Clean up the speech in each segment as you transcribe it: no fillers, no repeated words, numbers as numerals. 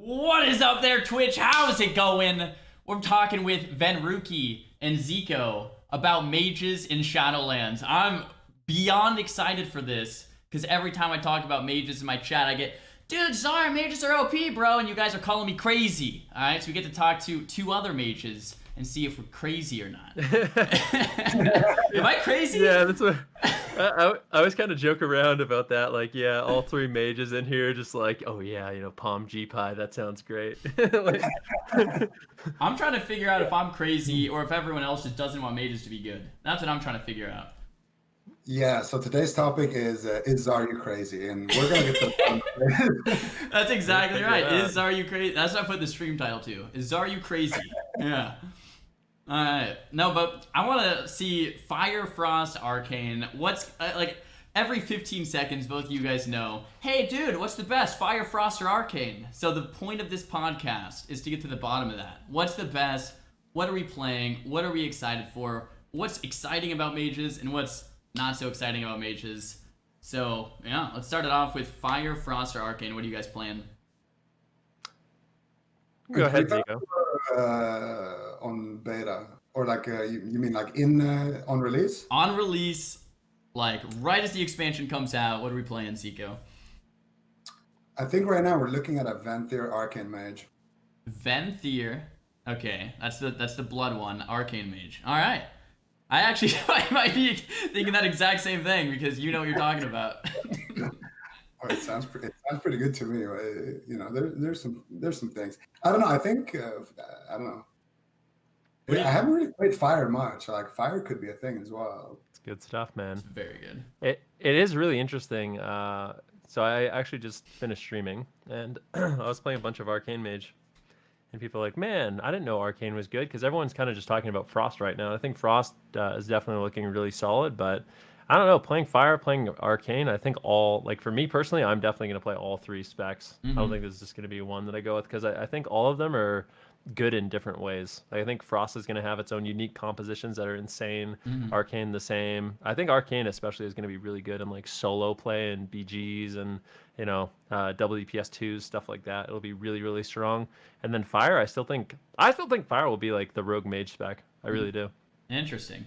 What is up there, Twitch? How's it going? We're talking with Venruki and Ziqo about mages in Shadowlands. I'm beyond excited for this because every time I talk about mages in my chat, I get, dude, Xaryu, mages are OP, bro, and you guys are calling me crazy. All right, so we get to talk to two other mages and see if we're crazy or not. Am I crazy? Yeah, that's what I always kind of joke around about that. Like, yeah, all three mages in here, just like, oh yeah, you know, Palm G Pie, that sounds great. Like, I'm trying to figure out if I'm crazy or if everyone else just doesn't want mages to be good. That's what I'm trying to figure out. Yeah, so today's topic is Xaryu crazy? And we're going to get to That's exactly right. Is Xaryu crazy? That's what I put the stream title to. Is Xaryu crazy? Yeah. Alright. No, but I want to see Fire, Frost, Arcane. What's, like, every 15 seconds, both of you guys know, hey, dude, what's the best, Fire, Frost, or Arcane? So the point of this podcast is to get to the bottom of that. What's the best? What are we playing? What are we excited for? What's exciting about mages? And what's not so exciting about mages? So, yeah, let's start it off with Fire, Frost, or Arcane. What are you guys playing? go ahead, Zico. on beta, or like you mean like on release? On release, like right as the expansion comes out, what are we playing, Zico? I think right now we're looking at a Venthyr Arcane Mage. Venthyr. Okay, that's the blood one, Arcane Mage. All right. I actually I might be thinking that exact same thing because you know what you're talking about. Oh, it sounds pretty good to me. You know, there's some things. I don't know. I think I don't know. I haven't really played Fire much. Like Fire could be a thing as well. It's good stuff, man. It's very good. It is really interesting. So I actually just finished streaming, and I was playing a bunch of Arcane Mage, and people are like, man, I didn't know Arcane was good, because everyone's kind of just talking about Frost right now. I think Frost is definitely looking really solid, but I don't know, playing Fire, playing Arcane, I think for me personally, I'm definitely going to play all three specs. I don't think there's just going to be one that I go with, because I think all of them are good in different ways. I think Frost is going to have its own unique compositions that are insane. Arcane the same. I think Arcane especially is going to be really good in like solo play and BGs and, you know, WPS2s, stuff like that. It'll be really, really strong. And then Fire, I still think Fire will be like the rogue mage spec. I really do. Interesting.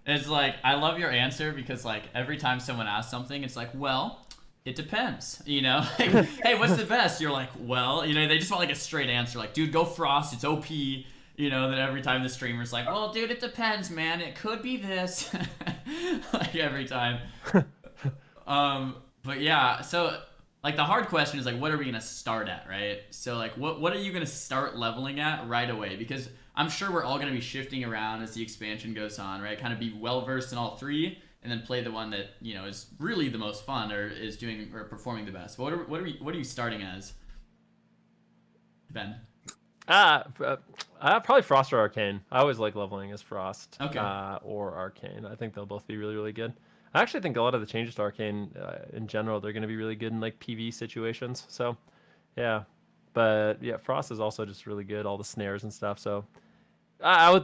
It's like, I love your answer because like every time someone asks something, it's like, well, it depends, you know? Like, hey, what's the best? You're like, well, you know, they just want like a straight answer. Like, dude, go Frost, it's OP. You know, then every time the streamer's like, well, dude, it depends, man. It could be this. Like every time. But yeah, so like the hard question is like, what are we going to start at, right? So like, what are you going to start leveling at right away? Because I'm sure we're all going to be shifting around as the expansion goes on, right? Kind of be well-versed in all three, and then play the one that, you know, is really the most fun or is doing or performing the best. What are you starting as, Ben? Probably Frost or Arcane. I always like leveling as Frost. Okay. Or Arcane. I think they'll both be really, really good. I actually think a lot of the changes to Arcane in general, they're going to be really good in like PV situations. So, yeah. But yeah, Frost is also just really good, all the snares and stuff. So, I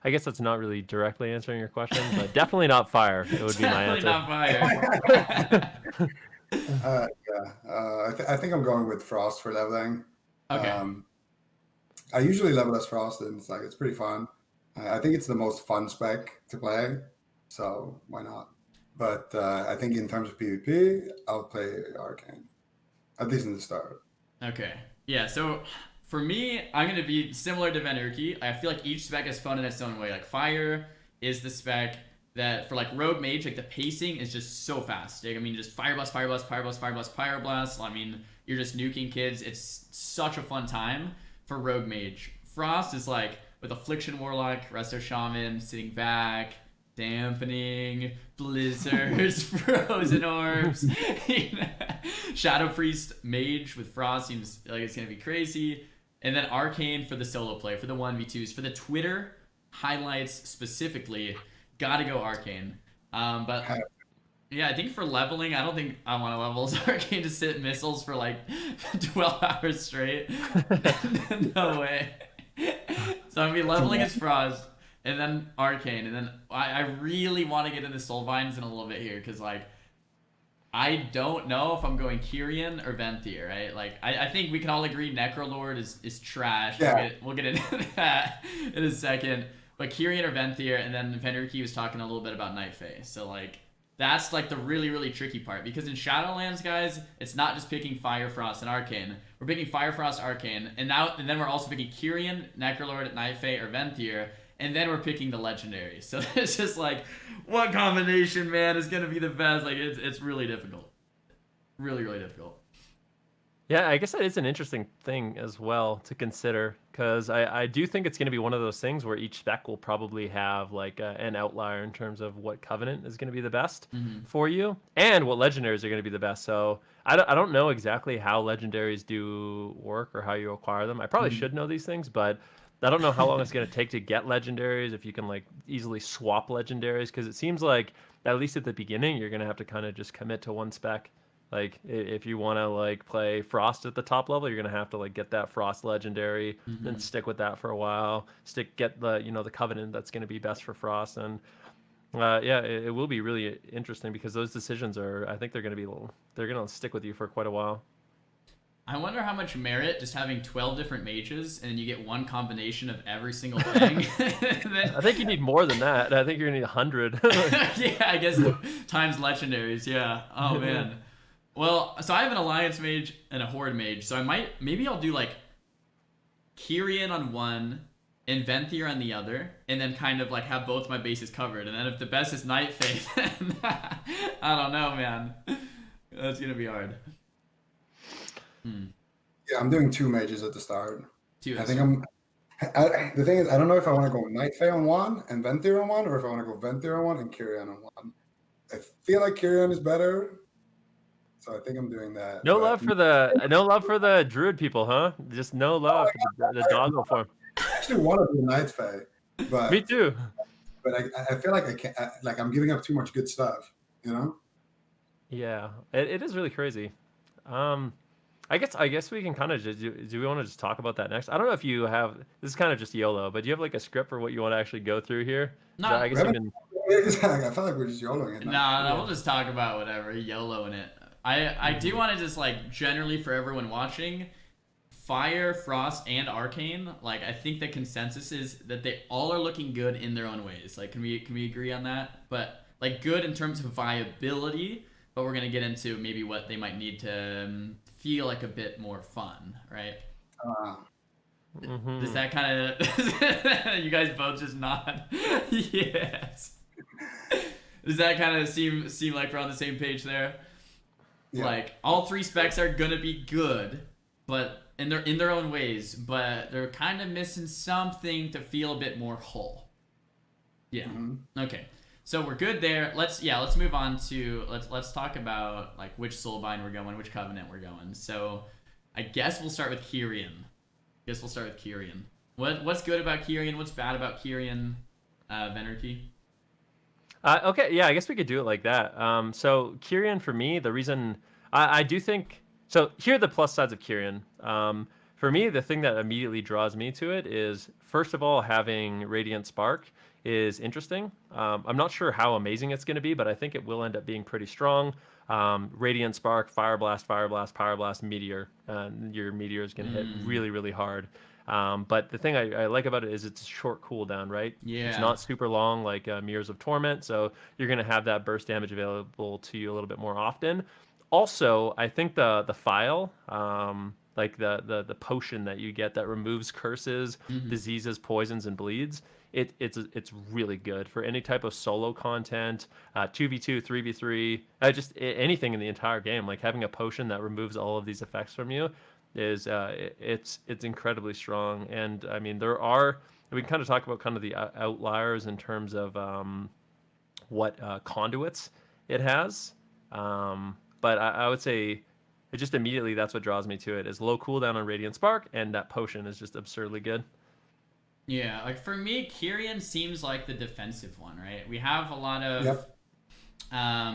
guess that's not really directly answering your question, but definitely not Fire. It would be my answer. Definitely not Fire. I think I'm going with Frost for leveling. Okay. I usually level as Frost, and it's pretty fun. I think it's the most fun spec to play, so why not? But I think in terms of PvP, I'll play Arcane, at least in the start. Okay. Yeah, so for me, I'm going to be similar to Venruki. I feel like each spec is fun in its own way. Like Fire is the spec that for like Rogue Mage, like the pacing is just so fast. Like, I mean, just Fire Blast, Fire Blast, Fire Blast, Fire Blast, Fire Blast. I mean, you're just nuking kids. It's such a fun time for Rogue Mage. Frost is like with Affliction Warlock, Resto Shaman, sitting back, dampening, blizzards, frozen orbs. Shadow Priest Mage with Frost seems like it's gonna be crazy. And then Arcane for the solo play, for the 1v2s, for the Twitter highlights specifically, gotta go Arcane. But yeah, I think for leveling, I don't think I want to level as Arcane to sit missiles for like 12 hours straight. No way. So I'm gonna be leveling as Frost, and then Arcane, and then I really want to get into Soul Vines in a little bit here, because like I don't know if I'm going Kyrian or Venthyr, right? Like, I think we can all agree Necrolord is trash. Yeah. We'll get into that in a second. But Kyrian or Venthyr, and then Venruki was talking a little bit about Night Fae. So, like, that's, like, the really, really tricky part. Because in Shadowlands, guys, it's not just picking Fire, Frost, and Arcane. We're picking Fire, Frost, Arcane. And then we're also picking Kyrian, Necrolord, Night Fae, or Venthyr. And then we're picking the legendaries. So it's just like, what combination, man, is going to be the best? Like, it's really difficult. Really, really difficult. Yeah, I guess that is an interesting thing as well to consider, because I do think it's going to be one of those things where each spec will probably have like an outlier in terms of what covenant is going to be the best for you and what legendaries are going to be the best. So I don't know exactly how legendaries do work or how you acquire them. I probably should know these things, but I don't know how long it's going to take to get legendaries, if you can like easily swap legendaries, because it seems like at least at the beginning you're going to have to kind of just commit to one spec. Like if you want to like play Frost at the top level, you're going to have to like get that Frost legendary and stick with that for a while. Get the the covenant that's going to be best for Frost, and yeah, it will be really interesting because those decisions I think they're going to stick with you for quite a while. I wonder how much merit just having 12 different mages and you get one combination of every single thing. I think you need more than that. I think you're gonna need 100. Yeah, I guess times legendaries. Yeah. Oh man. Well, so I have an alliance mage and a horde mage, so maybe I'll do like Kyrian on one and Venthyr on the other, and then kind of like have both my bases covered. And then if the best is Night Fae, then I don't know, man. That's gonna be hard. Yeah, I'm doing 2 mages at the start. The thing is, I don't know if I want to go Night Fae on one and Venthyr on one, or if I want to go Venthyr on one and Kyrian on one. I feel like Kyrian is better, so I think I'm doing that. No love for the druid people, huh? Just no love for the doggo form. I actually want to do Night Fae, but Me too. But I feel like I can't. Like I'm giving up too much good stuff, Yeah, it is really crazy. I guess we can kind of just do we want to just talk about that next? I don't know if you have, this is kind of just YOLO, but do you have like a script for what you want to actually go through here? No, I guess I feel like we're just YOLOing it. No, we'll just talk about whatever, YOLOing it. I do want to just like generally for everyone watching, Fire, Frost, and Arcane, like I think the consensus is that they all are looking good in their own ways. Like can we agree on that? But like good in terms of viability, but we're gonna get into maybe what they might need to feel like a bit more fun, right? Does that kind of you guys both just nod? Yes. Does that kind of seem like we're on the same page there? Yeah. Like all 3 specs are gonna be good, but in their own ways, but they're kind of missing something to feel a bit more whole. Yeah. Okay. So we're good there. Let's move on to let's talk about like which soulbind we're going, which covenant we're going. So I guess we'll start with Kyrian. What's good about Kyrian? What's bad about Kyrian? Venruki? Okay, yeah, I guess we could do it like that. So Kyrian, for me, the reason I do think so. Here are the plus sides of Kyrian. For me, the thing that immediately draws me to it is, first of all, having Radiant Spark is interesting. I'm not sure how amazing it's going to be, but I think it will end up being pretty strong. Radiant Spark, Fire Blast, Pyro Blast, Meteor. Your Meteor is going to hit really, really hard. But the thing I like about it is it's a short cooldown, right? Yeah. It's not super long like Mirrors of Torment, so you're going to have that burst damage available to you a little bit more often. Also, I think the file, like the potion that you get that removes curses, diseases, poisons, and bleeds, it's really good for any type of solo content, 2v2, 3v3, just anything in the entire game. Like having a potion that removes all of these effects from you is it's incredibly strong. And I mean, we can kind of talk about kind of the outliers in terms of what conduits it has, but I would say it just immediately, that's what draws me to it, is low cooldown on Radiant Spark, and that potion is just absurdly good. Yeah, like for me, Kyrian seems like the defensive one, right? We have a lot of I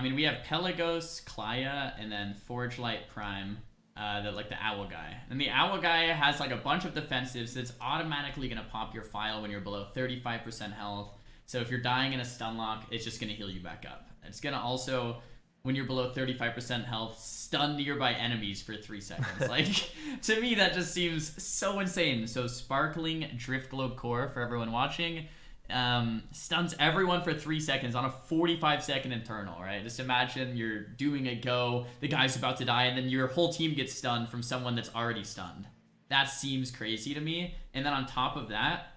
mean, we have Pelagos, Klaya, and then Forge Light Prime, that like the Owl guy. And the Owl guy has like a bunch of defensives that's automatically gonna pop your file when you're below 35% health. So if you're dying in a stun lock, it's just gonna heal you back up. It's gonna also when you're below 35% health, stun nearby enemies for 3 seconds. Like, to me, that just seems so insane. So Sparkling Drift Globe Core, for everyone watching, stuns everyone for 3 seconds on a 45-second internal, right? Just imagine you're doing a go, the guy's about to die, and then your whole team gets stunned from someone that's already stunned. That seems crazy to me. And then on top of that,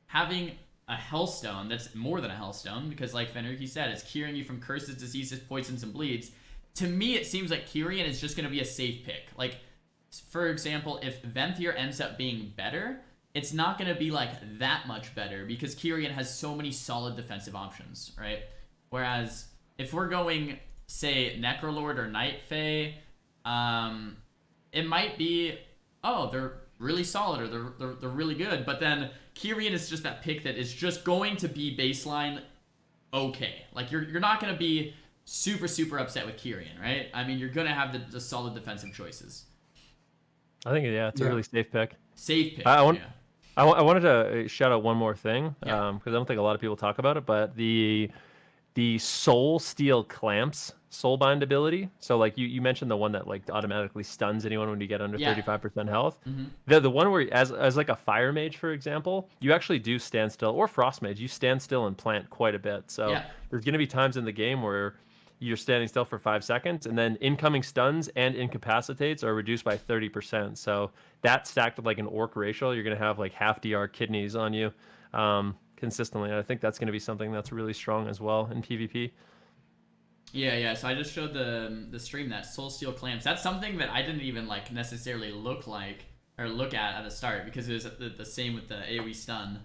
having a Hellstone that's more than a Hellstone, because like Venruki said, it's curing you from curses, diseases, poisons, and bleeds. To me, it seems like Kyrian is just going to be a safe pick. Like, for example, if Venthyr ends up being better, it's not going to be like that much better because Kyrian has so many solid defensive options, right? Whereas if we're going, say, Necrolord or Night Fae, it might be, oh, they're really solid or they're really good, but then Kyrian is just that pick that is just going to be baseline okay. Like, you're not going to be super upset with Kyrian, right? I mean, you're going to have the solid defensive choices. I think, yeah, it's a really safe pick. Safe pick, I wanted to shout out one more thing, because I don't think a lot of people talk about it, but the Soul Steel Clamps Soulbind ability. So like you mentioned the one that like automatically stuns anyone when you get under 35% health. Mm-hmm. The one where as like a Fire Mage, for example, you actually do stand still, or Frost Mage, you stand still and plant quite a bit. So there's going to be times in the game where you're standing still for 5 seconds, and then incoming stuns and incapacitates are reduced by 30%. So that stacked with like an Orc ratio, you're going to have like half DR kidneys on you consistently. And I think that's going to be something that's really strong as well in PvP. Yeah. So I just showed the stream that Soul Steel Clamps. That's something that I didn't even like necessarily look at the start because it was the same with the AoE stun.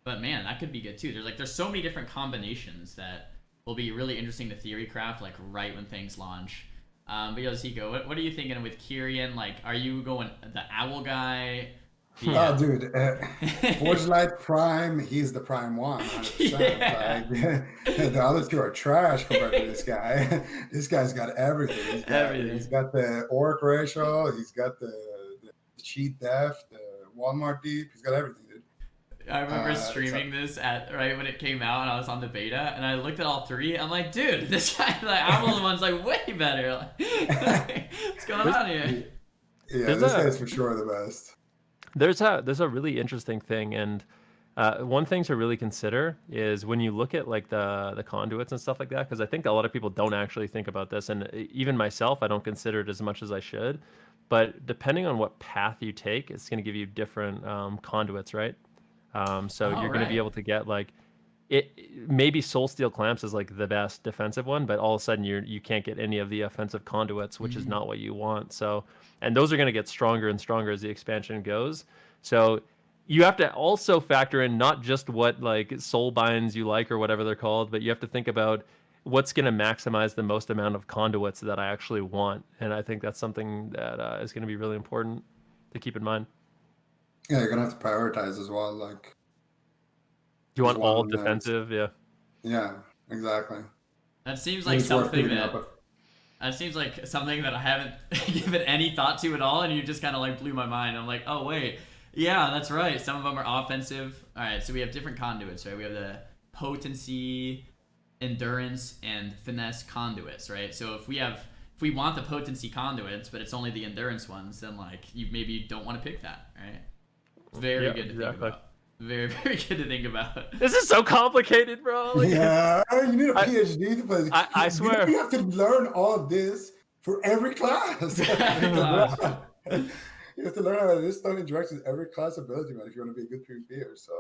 But man, that could be good too. There's so many different combinations that will be really interesting to theory craft like right when things launch. But yo, Ziqo, what are you thinking with Kyrian? Like, are you going the owl guy? Oh, dude, Forge Light Prime, he's the prime one, 100%. Like, the other two are trash compared to this guy. This guy's got everything. He's got the Orc ratio, he's got the cheat def, the Walmart deep, he's got everything, dude. I remember streaming this right when it came out, and I was on the beta, and I looked at all three. I'm like, dude, this guy, like, Owl one's like way better. Like, what's going on here? Yeah, this guy's for sure the best. There's a really interesting thing, and one thing to really consider is when you look at like the conduits and stuff like that, because I think a lot of people don't actually think about this, and even myself, I don't consider it as much as I should. But depending on what path you take, it's going to give you different conduits, right? So you're going to be able to get like maybe Soul Steel Clamps is like the best defensive one, but all of a sudden you can't get any of the offensive conduits, which is not what you want. So, and those are going to get stronger and stronger as the expansion goes. So you have to also factor in not just what like soul binds you like or whatever they're called, but you have to think about what's going to maximize the most amount of conduits that I actually want. And I think that's something that is going to be really important to keep in mind. Yeah, you're gonna have to prioritize as well. Like, do you want all defensive? Yeah, exactly. That seems like something that I haven't given any thought to at all, and you just kind of like blew my mind. I'm like, oh wait, yeah, that's right. Some of them are offensive. All right, so we have different conduits, right? We have the potency, endurance, and finesse conduits, right? So if we want the potency conduits, but it's only the endurance ones, then like you maybe don't want to pick that, right? Very good to think about. Very, very good to think about. This is so complicated, bro. Like, yeah, you need a PhD to play. I swear. You have to learn all of this for every class. Every class. You have to learn how this stuff interacts with every class ability, man, if you want to be a good PvPer. So,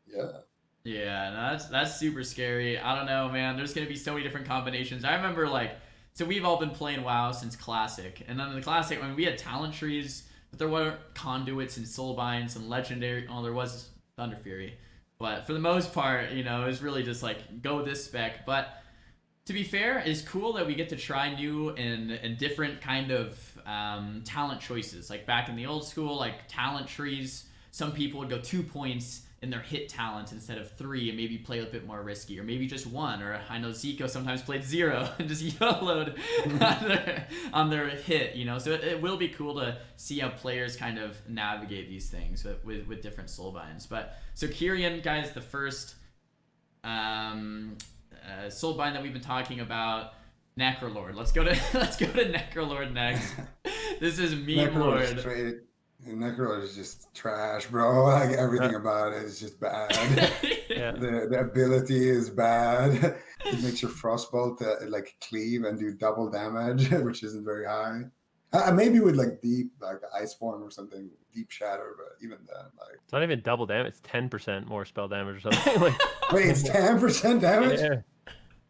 yeah. Yeah, no, that's super scary. I don't know, man. There's going to be so many different combinations. I remember, like, so we've all been playing WoW since Classic. And then in the Classic, when we had talent trees, but there were conduits and soulbinds and legendary. Oh, there was Thunder Fury, but for the most part, you know, it was really just like go this spec. But to be fair, it's cool that we get to try new and different kind of talent choices. Like back in the old school, like talent trees, some people would go 2 points in their hit talent instead of 3 and maybe play a bit more risky, or maybe just 1. Or I know Ziqo sometimes played 0 and just YOLO'd on their hit, you know. So it will be cool to see how players kind of navigate these things with different soulbinds. But so Kyrian, guys, the first soulbind that we've been talking about. Necrolord. Let's go to Necrolord next. This is meme lord. Necrolord is just trash, bro. Like everything about it is just bad. Yeah. The ability is bad. It makes your frostbolt like cleave and do double damage, which isn't very high. Maybe with like deep, like ice form or something, deep shatter, but even then, like It's not even double damage. It's 10% more spell damage or something. Like, wait, it's 10% damage. yeah.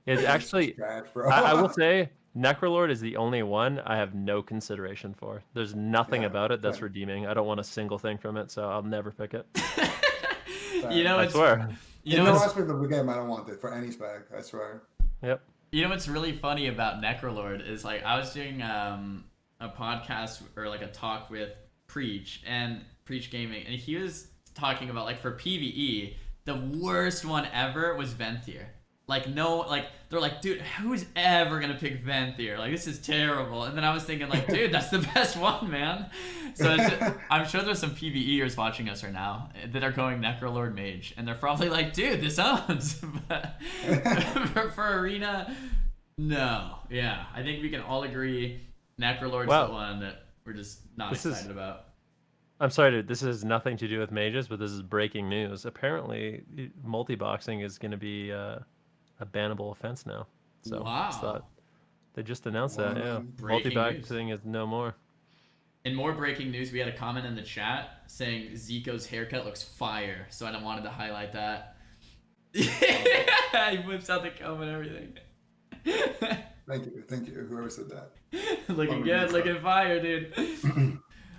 It's actually. Trash, bro. I will say Necrolord is the only one I have no consideration for. There's nothing about it that's redeeming. I don't want a single thing from it, so I'll never pick it. You know, I swear. You In know, no aspect of the game, I don't want it for any spec. I swear. Yep. You know what's really funny about Necrolord is like I was doing a podcast or like a talk with Preach Gaming, and he was talking about like for PvE, the worst one ever was Venthyr. Like they're like, dude, who's ever gonna pick Venthyr? Like this is terrible. And then I was thinking like, dude, that's the best one, man. So I'm sure there's some PvEers watching us right now that are going Necrolord Mage, and they're probably like, dude, this owns. But for Arena, no. Yeah, I think we can all agree Necrolord's the one that we're just not excited about. I'm sorry, dude. This has nothing to do with mages, but this is breaking news. Apparently, multi-boxing is going to be a bannable offense now. So wow. They just announced that. Yeah, Breaking multi-boxing is no more. In more breaking news, we had a comment in the chat saying Zico's haircut looks fire, so I wanted to highlight that. He whips out the comb and everything. Thank you, whoever said that. Looking good, looking fire, dude.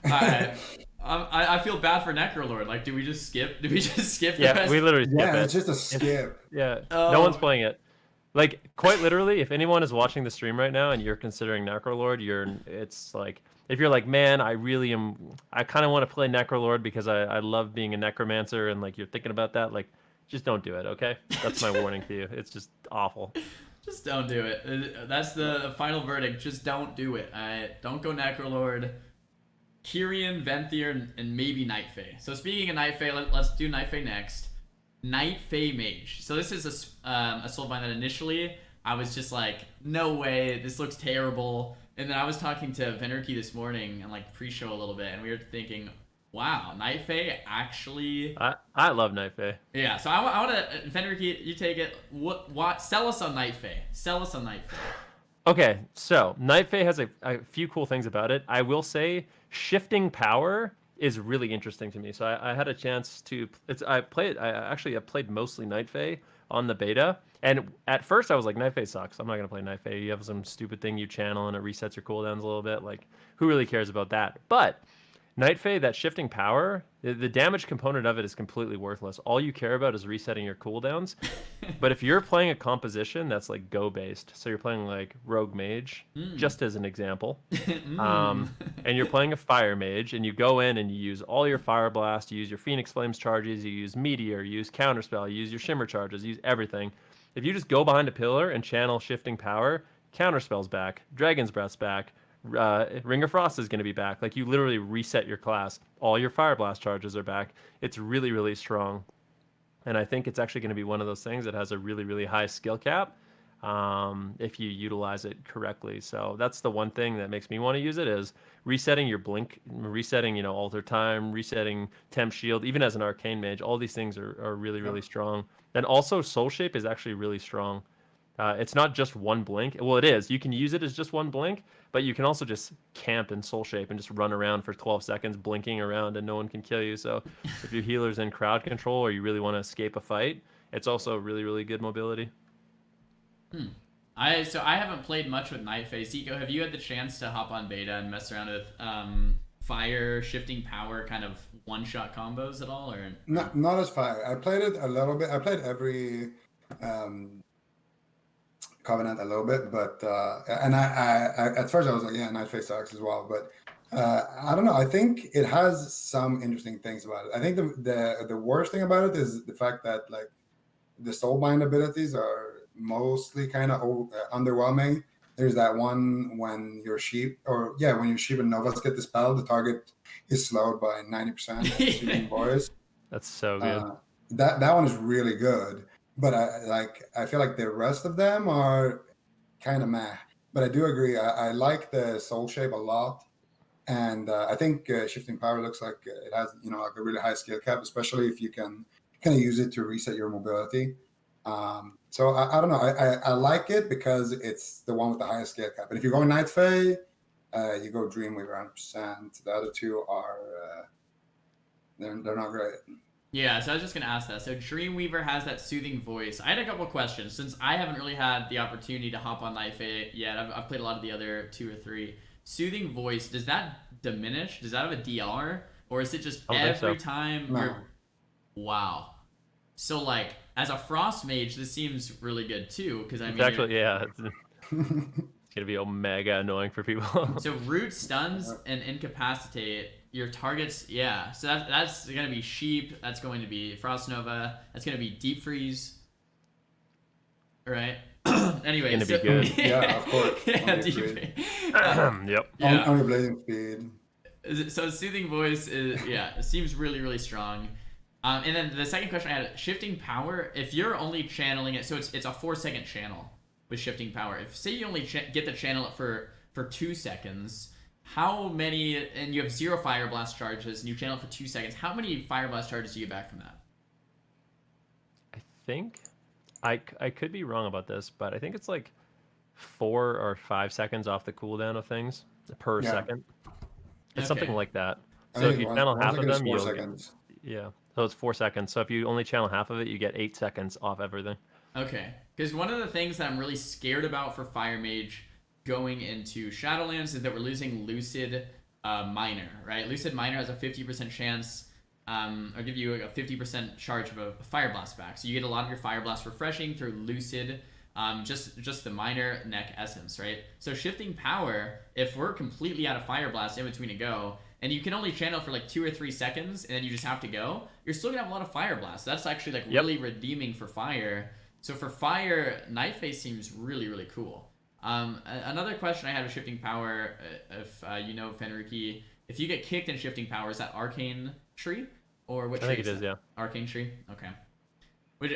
Alright. I feel bad for Necrolord. Like, do we just skip? Yeah, we literally skip it. It's just a skip. No one's playing it. Like, quite literally, if anyone is watching the stream right now and you're considering Necrolord, it's like, if you're like, man, I kind of want to play Necrolord because I love being a necromancer, and like you're thinking about that, like, just don't do it, okay? That's my warning to you. It's just awful. Just don't do it. That's the final verdict. Just don't do it. Don't go Necrolord. Kyrian, Venthyr, and maybe Night Fae. So speaking of Night Fae, let's do Night Fae next. Night Fae Mage. So this is a soulbind that initially I was just like, no way, this looks terrible. And then I was talking to Venruki this morning and like pre-show a little bit, and we were thinking, wow, Night Fae actually. I love Night Fae. Yeah, so I want to Venruki, you take it. What? Sell us on Night Fae. Sell us on Night Fae. Okay, so Night Fae has a few cool things about it. I will say shifting power is really interesting to me. So I had a chance to I played mostly Night Fae on the beta, and at first I was like, Night Fae sucks. I'm not gonna play Night Fae. You have some stupid thing you channel and it resets your cooldowns a little bit. Like, who really cares about that? But Night Fae, that shifting power, the damage component of it is completely worthless. All you care about is resetting your cooldowns. But if you're playing a composition that's like Go based, so you're playing like Rogue Mage, just as an example, and you're playing a Fire Mage, and you go in and you use all your Fire Blast, you use your Phoenix Flames charges, you use Meteor, you use Counterspell, you use your Shimmer charges, you use everything. If you just go behind a pillar and channel shifting power, Counterspell's back, Dragon's Breath's back, Ring of Frost is going to be back. Like, you literally reset your class. All your Fire Blast charges are back. It's really, really strong. And I think it's actually going to be one of those things that has a really, really high skill cap if you utilize it correctly. So that's the one thing that makes me want to use it, is resetting your blink, resetting, alter time, resetting temp shield, even as an arcane mage. All these things are really, really strong. And also soul shape is actually really strong. It's not just one blink. Well, it is. You can use it as just one blink, but you can also just camp in soul shape and just run around for 12 seconds blinking around and no one can kill you. So if your healer's in crowd control or you really want to escape a fight, it's also really, really good mobility. I haven't played much with Night Fae. Ziqo, have you had the chance to hop on beta and mess around with fire, shifting power, kind of one-shot combos at all? Or not as fire. I played it a little bit. I played every Covenant a little bit, but and I at first I was like, yeah, Night Fae sucks as well, but I don't know. I think it has some interesting things about it. I think the worst thing about it is the fact that like the soulbind abilities are mostly kind of underwhelming. There's that one when your sheep and Novas get the spell, the target is slowed by 90%. Shooting boys. That's so good. That one is really good. But I feel like the rest of them are kind of meh. but I do agree. I like the soul shape a lot, and I think shifting power looks like it has like a really high skill cap, especially if you can kind of use it to reset your mobility. So I don't know. I like it because it's the one with the highest skill cap. And if you're going Night Fae, you go Dreamweaver 100%. The other two are they're not great. Yeah, so I was just gonna ask that. So Dreamweaver has that soothing voice. I had a couple questions since I haven't really had the opportunity to hop on Night Fae yet. I've played a lot of the other 2 or 3. Soothing voice, does that diminish? Does that have a DR, or is it just every time? No. Wow. So like as a Frost Mage, this seems really good too, because I mean, actually, yeah, it's gonna be mega annoying for people. so root stuns and incapacitate your targets. Yeah, so that's gonna be sheep. That's going to be Frost Nova. That's gonna be deep freeze. All right. Anyway, It's gonna be good. Yeah, of course. Yeah, Only deep freeze. freeze. Yep. Yeah. Only blazing speed. So soothing voice is it seems really really strong. And then the second question I had, shifting power. If you're only channeling it, so it's a 4-second channel with shifting power. If say you only get the channel for 2 seconds, how many? And you have 0 fire blast charges, and you channel it for 2 seconds. How many fire blast charges do you get back from that? I think I could be wrong about this, but I think it's like 4 or 5 seconds off the cooldown of things per second. It's something like that. So if you channel half of them, you'll get, so it's 4 seconds. So if you only channel half of it, you get 8 seconds off everything. Okay, because one of the things that I'm really scared about for Fire Mage going into Shadowlands is that we're losing Lucid Miner, right? Lucid Miner has a 50% chance, or give you a 50% charge of a Fire Blast back. So you get a lot of your Fire Blast refreshing through Lucid, just the Miner neck essence, right? So shifting power, if we're completely out of Fire Blast in between a go, and you can only channel for like 2 or 3 seconds, and then you just have to go, you're still gonna have a lot of Fire Blast. That's actually like really redeeming for Fire. So for Fire, Night Fae seems really, really cool. Another question I had with shifting power, if you know Venruki, if you get kicked in shifting power, is that Arcane Tree? Or what tree? I think it is, yeah. Arcane Tree? Okay. Which,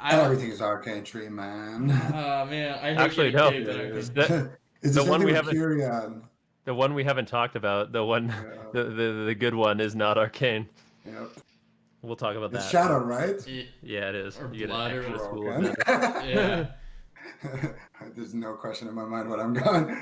Everything is Arcane Tree, man. Oh, man. I hate actually, no. The one we haven't... Kyrian. The one we haven't talked about, the one, the good one is not Arcane. Yep. We'll talk about it's that. Shadow, right? Yeah, it is. Or you blood get an extra or school of that. Yeah. There's no question in my mind what I'm going.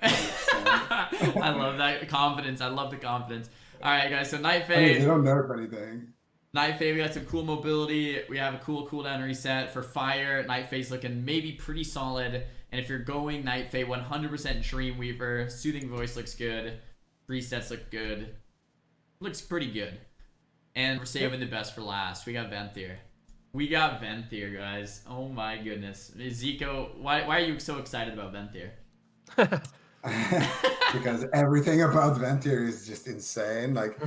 I love that confidence. I love the confidence. All right, guys. So Night Fae. They don't nerf anything. Night Fae, we got some cool mobility. We have a cool cooldown reset for Fire. Night Fae's looking maybe pretty solid. And if you're going Night Fae, 100% Dreamweaver. Soothing Voice looks good. Resets look good. Looks pretty good. And we're saving the best for last. We got Venthyr. We got Venthyr, guys. Oh my goodness. Ziqo, why are you so excited about Venthyr? Because everything about Venthyr is just insane. Like,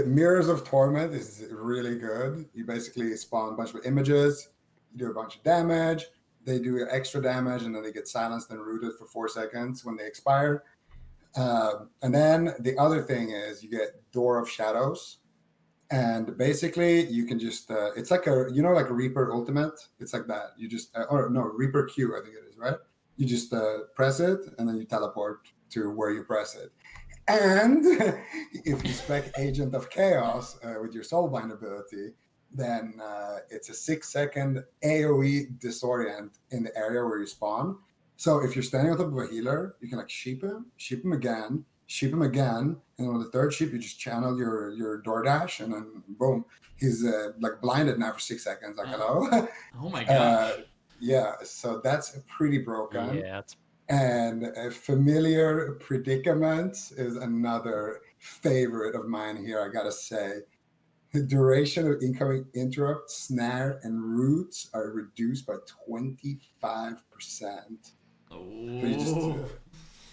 Mirrors of Torment is really good. You basically spawn a bunch of images, you do a bunch of damage, they do extra damage, and then they get silenced and rooted for 4 seconds when they expire. And then the other thing is you get Door of Shadows. And basically, you can just, it's like like a Reaper Ultimate. It's like that. You just, or no, Reaper Q, I think it is, right? You just press it, and then you teleport to where you press it. And if you spec Agent of Chaos with your Soulbind ability, then it's a 6-second AoE disorient in the area where you spawn. So if you're standing on top of a healer, you can like sheep him again, and then on the third sheep, you just channel your DoorDash, and then boom, he's like blinded now for 6 seconds. Like, hello? Oh my gosh. Yeah, so that's pretty broken. Yeah, and Familiar Predicaments is another favorite of mine here, I gotta say. The duration of incoming interrupt, snare, and roots are reduced by 25%. Oh. You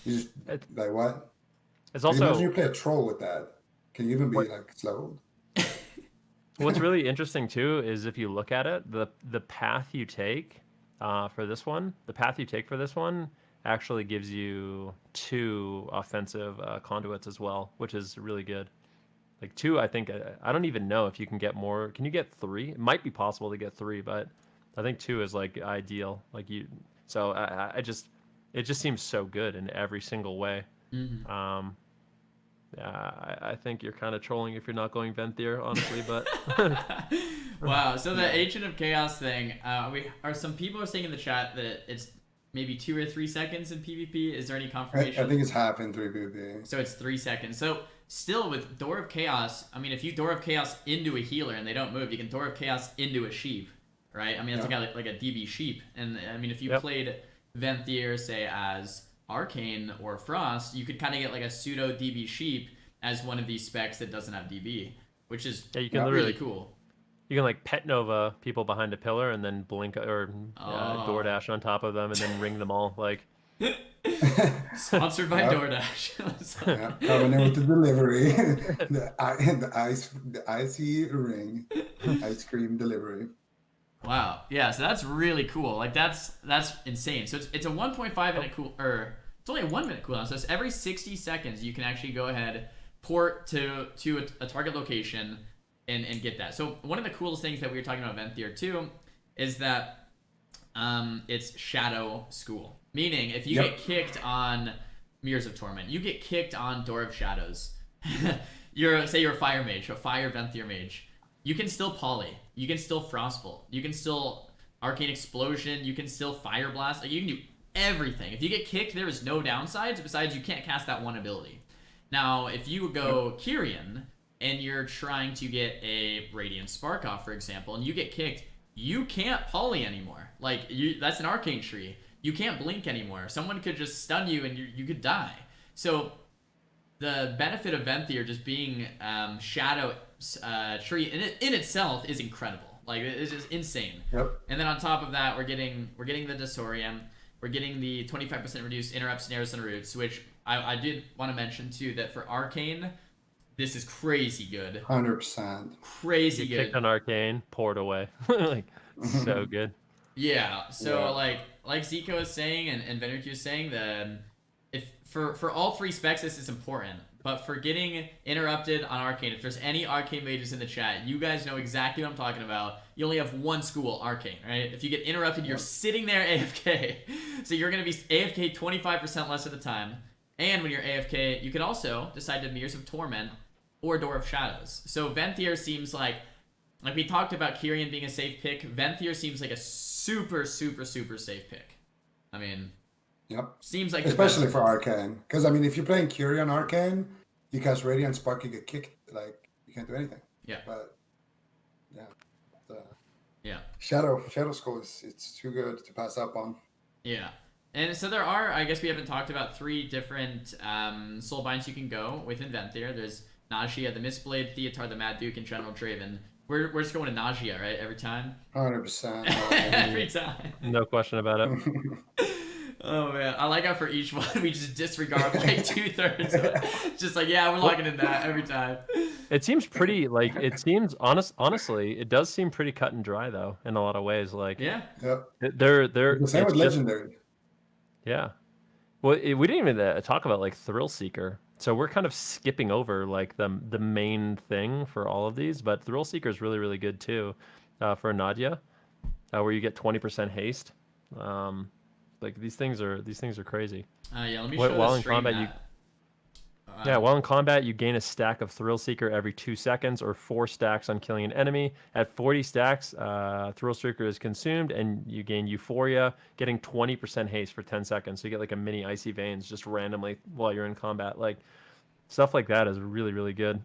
just like what? It's also, imagine you play a troll with that. Can you even be like slowed? What's really interesting too is if you look at it, the path you take for this one, actually gives you 2 offensive conduits as well, which is really good. Like 2, I think, I don't even know if you can get more. Can you get 3? It might be possible to get 3, but I think 2 is like ideal. Like so I just, it just seems so good in every single way. Mm-hmm. Yeah, I think you're kind of trolling if you're not going Venthyr, honestly, but Wow. So the Agent of Chaos thing, some people are saying in the chat that it's maybe 2 or 3 seconds in PvP. Is there any confirmation? I think it's half in 3 PvP. So it's 3 seconds. So still with Door of Chaos, I mean, if you Door of Chaos into a healer and they don't move, you can Door of Chaos into a sheep, right? I mean, that's like a DB sheep. And I mean, if you played Venthyr, say, as Arcane or Frost, you could kind of get like a pseudo DB sheep as one of these specs that doesn't have DB, which is you can really cool. You can like pet Nova people behind a pillar and then blink or DoorDash on top of them and then ring them all like. Sponsored by DoorDash. Coming in with the delivery, the icy ring, ice cream delivery. Wow. Yeah. So that's really cool. Like that's insane. So it's a 1.5 minute it's only a 1 minute cooldown. So it's every 60 seconds you can actually go ahead, port to a target location and get that. So one of the coolest things that we were talking about Venthyr too is that it's Shadow School. Meaning if you get kicked on Mirrors of Torment, you get kicked on Door of Shadows. You're a fire mage, a fire Venthyr mage. You can still poly. You can still frostbolt. You can still arcane explosion. You can still fire blast. Like, you can do everything. If you get kicked, there is no downsides besides you can't cast that one ability. Now, if you go Kyrian and you're trying to get a Radiant Spark off, for example, and you get kicked, you can't poly anymore. Like, that's an arcane tree. You can't blink anymore. Someone could just stun you and you could die. So the benefit of Venthyr just being Shadow tree in itself is incredible. Like, it's just insane. Yep. And then on top of that, we're getting the Disorium. We're getting the 25% reduced interrupt, snares, and roots, which I did want to mention too, that for Arcane, this is crazy good. 100%. Crazy good. Kicked on Arcane, poured away. Like, so good. Yeah. So like Ziqo is saying and Venruki is saying that if for all 3 specs this is important, but for getting interrupted on Arcane, if there's any Arcane mages in the chat, you guys know exactly what I'm talking about. You only have one school, Arcane, right? If you get interrupted, you're sitting there AFK. So you're going to be AFK 25% less of the time. And when you're AFK, you can also decide to Mirrors of Torment or Door of Shadows. So Venthyr seems like we talked about Kyrian being a safe pick. Venthyr seems like a super, super, super safe pick. I mean, seems like especially for Arcane, because I mean, if you're playing Kyrian Arcane, you cast Radiant Spark, you get kicked. Like, you can't do anything. Yeah. But yeah. Shadow School it's too good to pass up on. Yeah. And so there are, I guess we haven't talked about 3 different soul binds you can go within Venthyr. There's Nausea, the Mistblade, Theotar, the Mad Duke, and General Draven. We're just going to Nausea, right? Every time? 100%. Every time. No question about it. Oh, man. I like how for each one, we just disregard like 2/3. Just like, yeah, we're locking in that every time. It seems pretty, like, honestly, it does seem pretty cut and dry, though, in a lot of ways. Like, yeah. They're the same with Legendary. Yeah. Well, we didn't even talk about, like, Thrill Seeker. So we're kind of skipping over, like, the main thing for all of these, but Thrill Seeker is really, really good, too, for Nadia, where you get 20% haste. Like, these things are crazy. Yeah, let me show while in combat, while in combat, you gain a stack of Thrill Seeker every 2 seconds or 4 stacks on killing an enemy. At 40 stacks, Thrill Seeker is consumed, and you gain Euphoria, getting 20% haste for 10 seconds. So you get like a mini Icy Veins just randomly while you're in combat. Like, stuff like that is really, really good.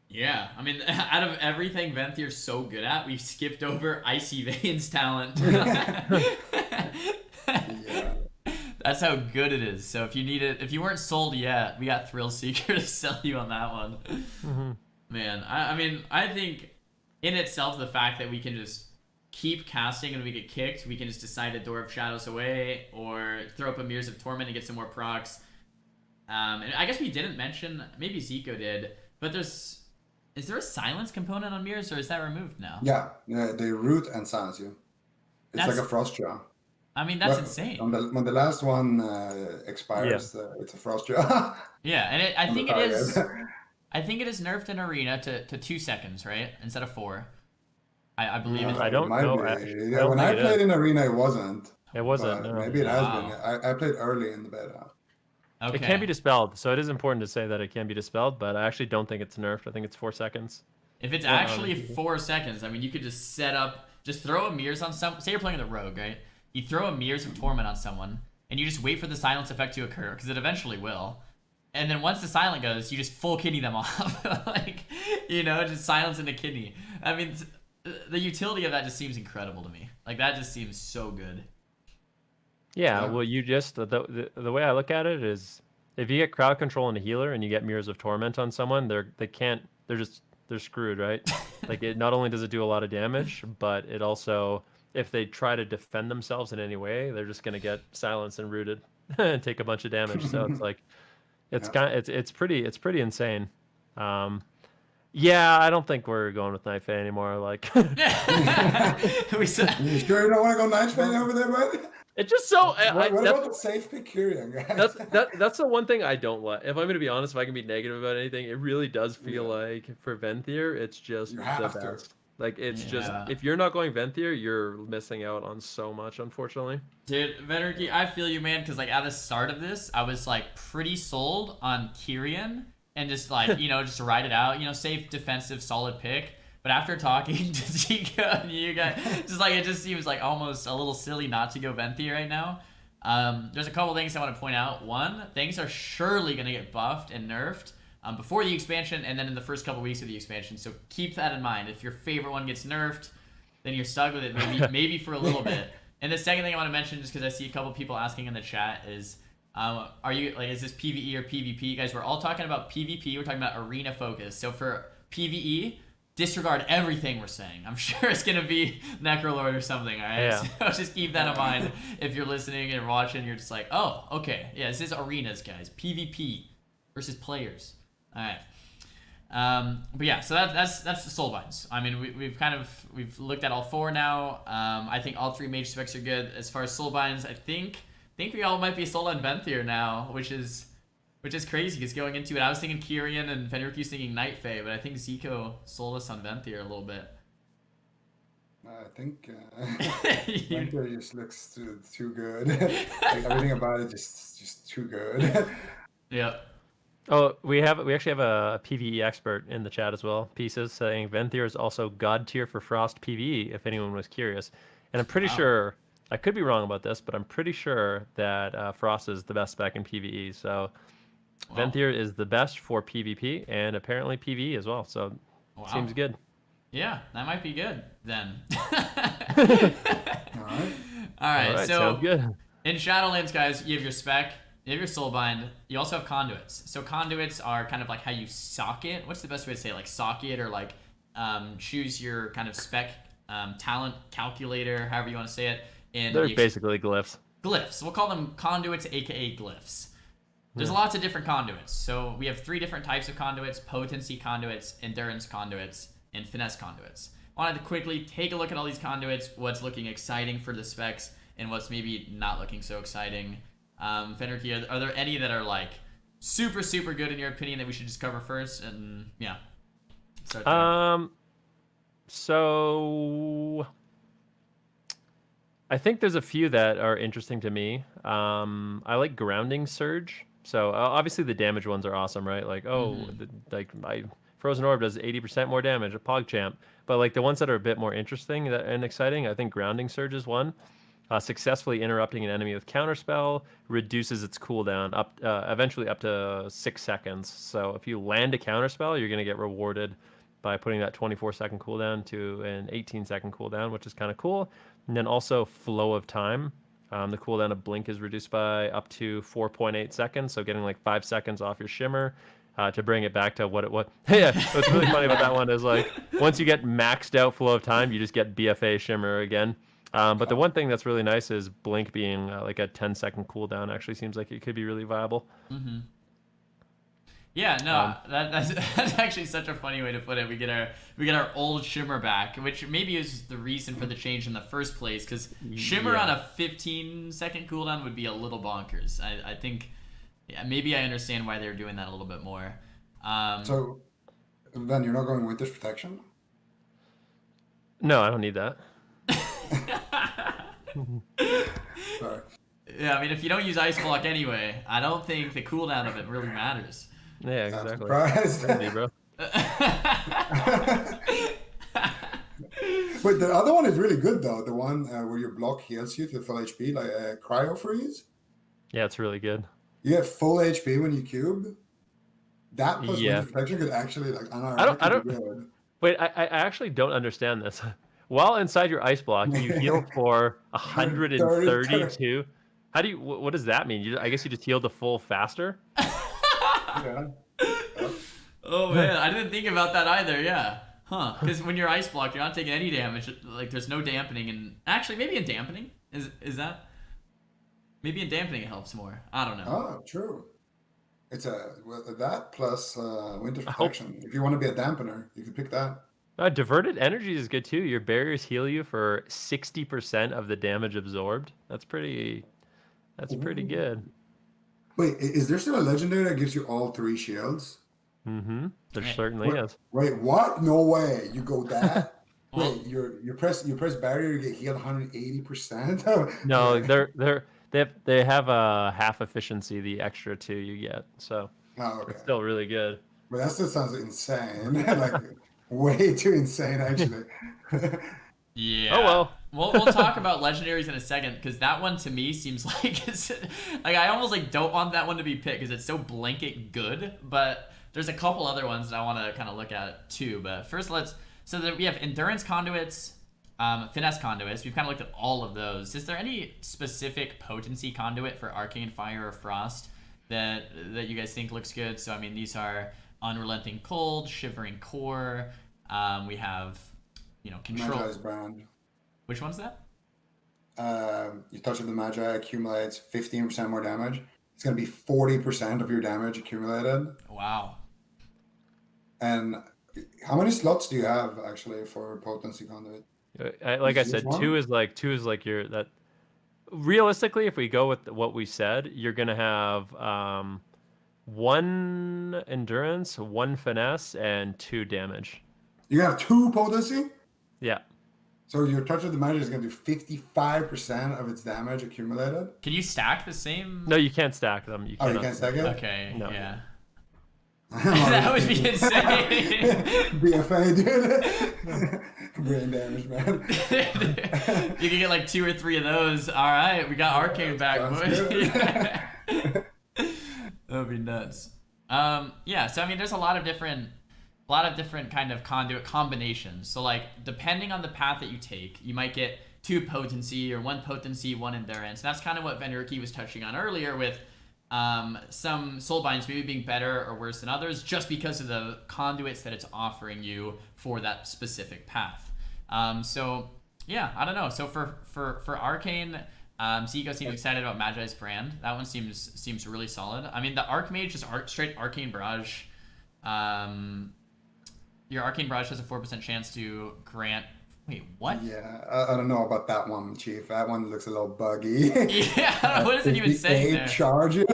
Yeah, I mean, out of everything Venthyr's so good at, we skipped over Icy Veins talent. That's how good it is. So if you need it, if you weren't sold yet, we got Thrill Seeker to sell you on that one. Mm-hmm. Man, I mean, I think in itself, the fact that we can just keep casting and we get kicked, we can just decide to Door of Shadows away or throw up a Mirrors of Torment and get some more procs. And I guess we didn't mention, maybe Ziqo did, but is there a silence component on Mirrors, or is that removed now? Yeah, they root and silence you. It's like a frost draw. I mean, that's insane. When the last one expires, it's a frost draw. Yeah, and I think it is. I think it is nerfed in Arena to 2 seconds, right, instead of 4. I believe it. I don't know. When I played in Arena, it wasn't. It wasn't. but No. maybe it has Wow. been. I played early in the beta. Okay. It can be dispelled, so it is important to say that it can be dispelled, but I actually don't think it's nerfed. I think it's 4 seconds. If it's Well, actually 4 seconds, I mean, you could just set up, just throw a Mirrors on some. Say you're playing with a rogue, right? You throw a Mirrors of Torment on someone, and you just wait for the silence effect to occur, because it eventually will. And then once the silent goes, you just full kidney them off, like, you know, just silence into kidney. I mean, the utility of that just seems incredible to me. Like that just seems so good. Yeah, Yeah. well, you just the way I look at it is, if you get crowd control and a healer, and you get Mirrors of Torment on someone, they're screwed, right? Like it not only does it do a lot of damage, but it also, if they try to defend themselves in any way, they're just gonna get silenced and rooted and take a bunch of damage. So it's like, it's Yeah. kind of, it's pretty insane. Yeah, I don't think we're going with Knife Fae anymore. Like, We said, You sure you don't want to go Night Fan over there, bud? it's just so. What about the safe pick Kyrian, guys? That's the one thing I don't like. If I'm gonna be honest, if I can be negative about anything, it really does feel like for Venthyr, it's just You the have to. best. Like it's just, Yeah. if you're not going Venthyr, you're missing out on so much, unfortunately. dude, Venruki, I feel you, man, because like at the start of this, I was like pretty sold on Kyrian and just like, you know, just ride it out, you know, safe, defensive, solid pick. But after talking to Ziqo and you guys, just like it just seems like almost a little silly not to go Venthyr right now. There's a couple things I want to point out. One, things are surely going to get buffed and nerfed before the expansion and then in the first couple weeks of the expansion. So keep that in mind. If your favorite one gets nerfed, then you're stuck with it maybe for a little bit. And the second thing I want to mention, just because I see a couple people asking in the chat, is are you like, is this PvE or PvP? Guys, we're all talking about PvP. We're talking about arena focus. So for PvE, disregard everything we're saying. I'm sure it's gonna be Necrolord or something. All right, Yeah. so just keep that in mind if you're listening and watching. You're just like, oh, okay, yeah, this is arenas, guys. PvP versus players. All right. But yeah, so that's the soulbinds. I mean, we've looked at all four now. I think all three mage specs are good. As far as soulbinds, I think we all might be sold on Venthyr now, which is crazy because going into it, I was thinking Kyrian and Venruki's thinking Night Fae, but I think Ziqo sold us on Venthyr a little bit. I think Venthyr just looks too good. Like, everything about it just too good. Yeah. Oh, we actually have a PvE expert in the chat as well. Pieces saying Venthyr is also god tier for Frost PvE, if anyone was curious. And I'm pretty sure, I could be wrong about this, but I'm pretty sure that Frost is the best spec in PvE. So Venthyr is the best for PvP and apparently PvE as well. So seems good. Yeah, that might be good then. All right. All right, so sounds good. in Shadowlands, guys, you have your spec, you have your soulbind, you also have conduits. So conduits are kind of like how you socket. What's the best way to say it? Like socket or like choose your kind of spec talent calculator, however you want to say it. They're basically glyphs. Glyphs. We'll call them conduits, aka glyphs. There's lots of different conduits. So we have 3 different types of conduits: potency conduits, endurance conduits, and finesse conduits. I wanted to quickly take a look at all these conduits, what's looking exciting for the specs, and what's maybe not looking so exciting. Venruki, are there any that are like super, super good in your opinion that we should just cover first? And yeah. Start there. So I think there's a few that are interesting to me. I like Grounding Surge. So obviously the damage ones are awesome, right? Like, my Frozen Orb does 80% more damage, a PogChamp. But like the ones that are a bit more interesting and exciting, I think Grounding Surge is one. Successfully interrupting an enemy with Counterspell reduces its cooldown eventually up to 6 seconds. So if you land a Counterspell, you're going to get rewarded by putting that 24-second cooldown to an 18-second cooldown, which is kind of cool. And then also Flow of Time. The cooldown of Blink is reduced by up to 4.8 seconds, so getting like 5 seconds off your Shimmer to bring it back to what it was. Yeah, what's really funny about that one is like once you get maxed out Flow of Time, you just get BFA Shimmer again. But the one thing that's really nice is Blink being like a 10-second cooldown actually seems like it could be really viable. Mm-hmm. Yeah, no, that's actually such a funny way to put it. We get our old Shimmer back, which maybe is the reason for the change in the first place. Because Shimmer on a 15-second cooldown would be a little bonkers. I think, yeah, maybe I understand why they're doing that a little bit more. So, then you're not going Winter's Protection? No, I don't need that. Sorry. Yeah, I mean, if you don't use Ice Block anyway, I don't think the cooldown of it really matters. Yeah, I'm exactly. surprised. Crazy, bro. But the other one is really good though. The one where your block heals you to full HP, like Cryo Freeze. Yeah, it's really good. You have full HP when you cube. That plus Yeah. Winter Protection could actually like I don't- be good. Wait, I actually don't understand this. While inside your ice block, you heal for 132. How do you? What does that mean? I guess you just heal the full faster. Yeah. Oh man, I didn't think about that either. Yeah, huh? Because when you're ice blocked, you're not taking any damage. Like there's no dampening, and actually maybe in dampening is that? Maybe in dampening it helps more. I don't know. Oh, true. It's that plus Winter Protection. If you want to be a dampener, you can pick that. Diverted energy is good too. Your barriers heal you for 60% of the damage absorbed. That's pretty good. Wait, is there still a legendary that gives you all 3 shields? Mm-hmm. There certainly is. Wait, what? No way. You go that? Wait, you press barrier, you get healed 180%? No, they have a half efficiency, the extra 2 you get. So okay. it's still really good. But that still sounds insane. Like way too insane actually. Yeah. Oh well. We'll talk about legendaries in a second because that one to me seems like I almost like don't want that one to be picked because it's so blanket good. But there's a couple other ones that I want to kind of look at too. But first, we have endurance conduits, finesse conduits. We've kind of looked at all of those. Is there any specific potency conduit for arcane fire or frost that you guys think looks good? So I mean, these are unrelenting cold, shivering core. We have control. Magi's brand. Which one's that? You touch of the Magi accumulates 15% more damage. It's going to be 40% of your damage accumulated. Wow. And how many slots do you have actually for potency conduit? Like I said, two is like your that. Realistically, if we go with what we said, you're gonna have 1 endurance, 1 finesse, and 2 damage. You have 2 potency? Yeah. So your touch of the Magi is going to do 55% of its damage accumulated? Can you stack the same? No, you can't stack them. You you can't stack it? Okay, No. yeah. That would be insane. BFA, dude. Brain damage, man. You can get like 2 or 3 of those. All right, we got arcane back, boys. That would be nuts. Yeah. So I mean, there's a lot of different kind of conduit combinations. So like, depending on the path that you take, you might get 2 potency or 1 potency, 1 endurance. And that's kind of what Venruki was touching on earlier with. Some soulbinds maybe being better or worse than others just because of the conduits that it's offering you for that specific path. So yeah, I don't know. So for arcane, Ziqo seems excited about Magi's brand. That one seems really solid. I mean, the Archmage is straight arcane barrage. Your arcane barrage has a 4% chance to grant. Wait, what? Yeah, I don't know about that one, Chief. That one looks a little buggy. Yeah, what is it even saying there? Charges.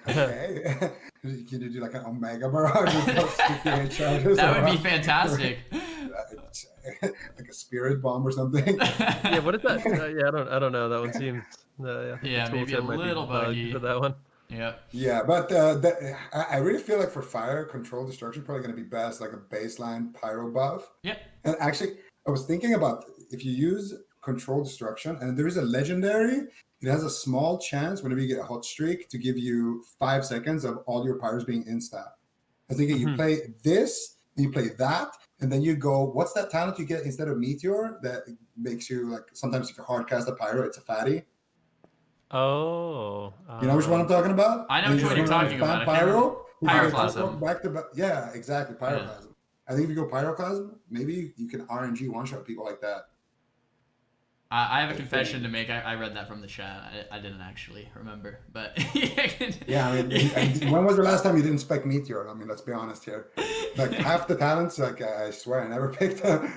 Okay. Can you do like an Omega barrage with 58 charges? That would be fantastic. Like a spirit bomb or something. Yeah, what is that? Yeah, I don't know. That one seems. Yeah, maybe a little buggy for that one. Yep. Yeah, but I really feel like for fire, control destruction probably going to be best, like a baseline pyro buff. Yep. And actually, I was thinking about if you use control destruction, and there is a legendary, it has a small chance whenever you get a hot streak to give you 5 seconds of all your pyros being insta. I think you play this, you play that, and then you go, what's that talent you get instead of Meteor that makes you like, sometimes if you hard cast a pyro, it's a fatty. Oh. You know which one I'm talking about? I know which one you're talking about. Pyro. Pyroclasm. Back to back. Yeah, exactly. Pyroclasm. Yeah. I think if you go Pyroclasm, maybe you can RNG one-shot people like that. I have a confession to make. I read that from the chat. I didn't actually remember, but yeah. I mean, when was the last time you didn't spec Meteor? I mean, let's be honest here. Like half the talents, like I swear, I never picked them.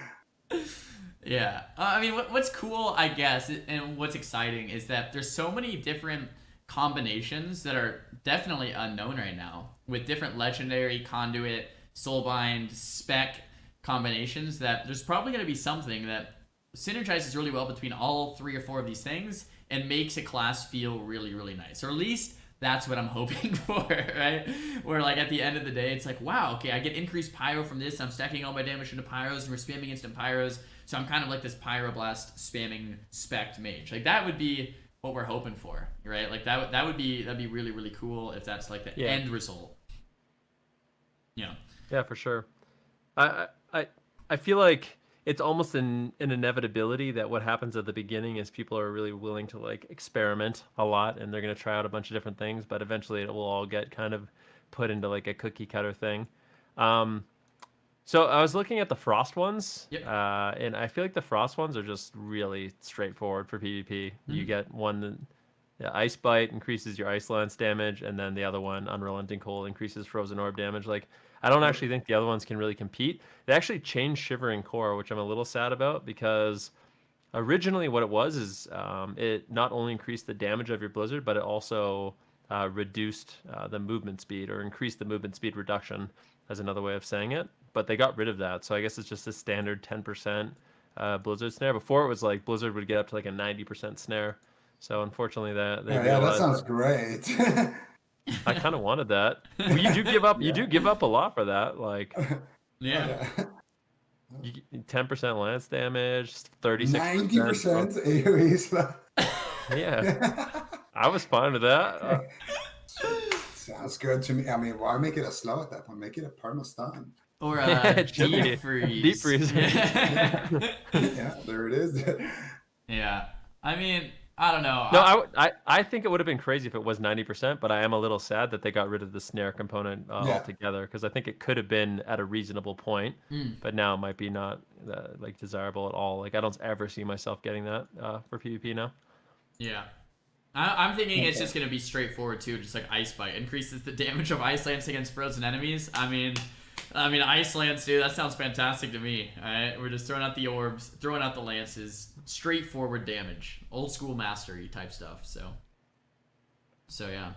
Yeah, I mean, what's cool, I guess, and what's exciting is that there's so many different combinations that are definitely unknown right now with different legendary, conduit, soulbind, spec combinations that there's probably going to be something that synergizes really well between all 3 or 4 of these things and makes a class feel really, really nice. Or at least that's what I'm hoping for, right? Where like at the end of the day, it's like, wow, okay, I get increased pyro from this. I'm stacking all my damage into pyros, and we're spamming instant pyros. So I'm kind of like this pyroblast spamming spec mage. Like that would be what we're hoping for, right? Like that'd be really, really cool if that's like the end result. Yeah. Yeah, for sure. I feel like it's almost an inevitability that what happens at the beginning is people are really willing to like experiment a lot, and they're going to try out a bunch of different things, but eventually it will all get kind of put into like a cookie cutter thing. So I was looking at the Frost ones, and I feel like the Frost ones are just really straightforward for PvP. You get one, the Ice Bite increases your Ice Lance damage, and then the other one, Unrelenting Cold, increases Frozen Orb damage. Like, I don't actually think the other ones can really compete. They actually changed Shivering Core, which I'm a little sad about, because originally what it was is it not only increased the damage of your Blizzard, but it also reduced the movement speed, or increased the movement speed reduction, as another way of saying it. But they got rid of that, so I guess it's just a standard 10% Blizzard snare. Before it was like Blizzard would get up to like a 90% snare. So unfortunately, that that sounds great. I kind of wanted that. Well, you do give up. You do give up a lot for that. Like, yeah. 10% lance damage, 36%. 90% AoE. Yeah, I was fine with that. Sounds good to me. I mean, why make it a slow at that point? Make it a perma stun. Or deep freeze. Deep freeze. Yeah, there it is. Yeah. I mean, I don't know. No, I think it would have been crazy if it was 90%, but I am a little sad that they got rid of the snare component altogether, because I think it could have been at a reasonable point, but now it might be not like desirable at all. Like, I don't ever see myself getting that for PvP now. Yeah. I'm thinking it's just going to be straightforward too, just like Ice Bite. Increases the damage of Ice Lance against frozen enemies. I mean, Ice Lance, dude, that sounds fantastic to me. Alright, we're just throwing out the orbs, throwing out the lances, straightforward damage. Old school mastery type stuff, so yeah.